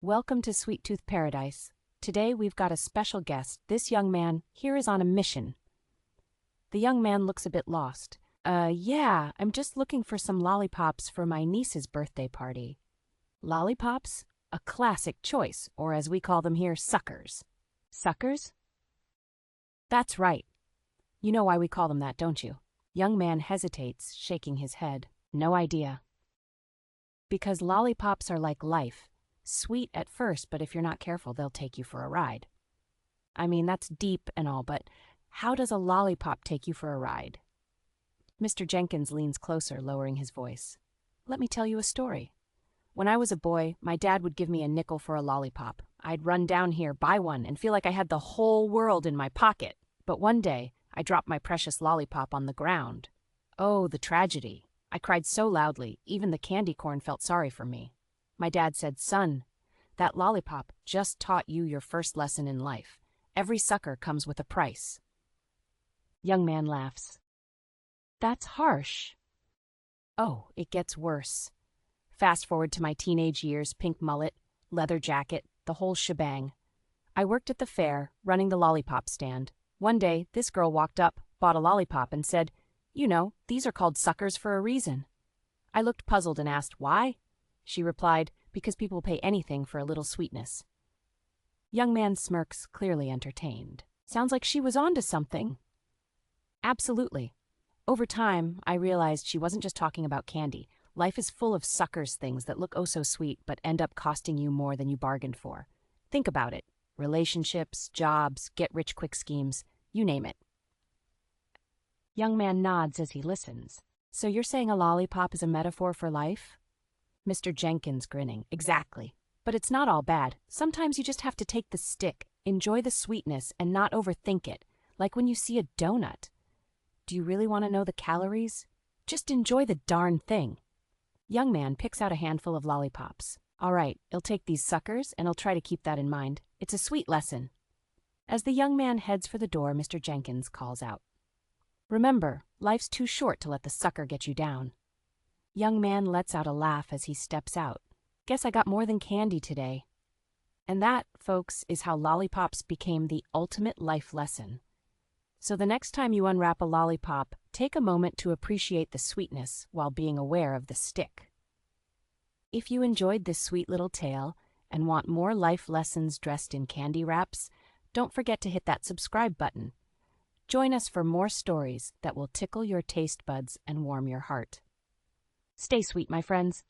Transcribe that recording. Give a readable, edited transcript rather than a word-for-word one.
Welcome to Sweet Tooth Paradise. Today we've got a special guest. This young man here is on a mission. The young man looks a bit lost. Yeah, I'm just looking for some lollipops for my niece's birthday party. Lollipops? A classic choice, or as we call them here, suckers. Suckers? That's right. You know why we call them that, don't you? Young man hesitates, shaking his head. No idea. Because lollipops are like life. Sweet at first, but if you're not careful, they'll take you for a ride. I mean, that's deep and all, but how does a lollipop take you for a ride? Mr. Jenkins leans closer, lowering his voice. Let me tell you a story. When I was a boy, my dad would give me a nickel for a lollipop. I'd run down here, buy one, and feel like I had the whole world in my pocket. But one day, I dropped my precious lollipop on the ground. Oh, the tragedy. I cried so loudly, even the candy corn felt sorry for me. My dad said, "Son, that lollipop just taught you your first lesson in life. Every sucker comes with a price." Young man laughs. That's harsh. Oh, it gets worse. Fast forward to my teenage years, pink mullet, leather jacket, the whole shebang. I worked at the fair, running the lollipop stand. One day, this girl walked up, bought a lollipop, and said, "You know, these are called suckers for a reason." I looked puzzled and asked, "Why?" She replied, "Because people pay anything for a little sweetness." Young man smirks, clearly entertained. Sounds like she was onto something. Absolutely. Over time, I realized she wasn't just talking about candy. Life is full of suckers, things that look oh so sweet but end up costing you more than you bargained for. Think about it. Relationships, jobs, get-rich-quick schemes, you name it. Young man nods as he listens. So you're saying a lollipop is a metaphor for life? Mr. Jenkins grinning. Exactly. But it's not all bad. Sometimes you just have to take the stick, enjoy the sweetness, and not overthink it. Like when you see a donut. Do you really want to know the calories? Just enjoy the darn thing. Young man picks out a handful of lollipops. All right, he'll take these suckers, and he'll try to keep that in mind. It's a sweet lesson. As the young man heads for the door, Mr. Jenkins calls out, "Remember, life's too short to let the sucker get you down." Young man lets out a laugh as he steps out. Guess I got more than candy today. And that, folks, is how lollipops became the ultimate life lesson. So the next time you unwrap a lollipop, take a moment to appreciate the sweetness while being aware of the stick. If you enjoyed this sweet little tale and want more life lessons dressed in candy wraps, don't forget to hit that subscribe button. Join us for more stories that will tickle your taste buds and warm your heart. Stay sweet, my friends.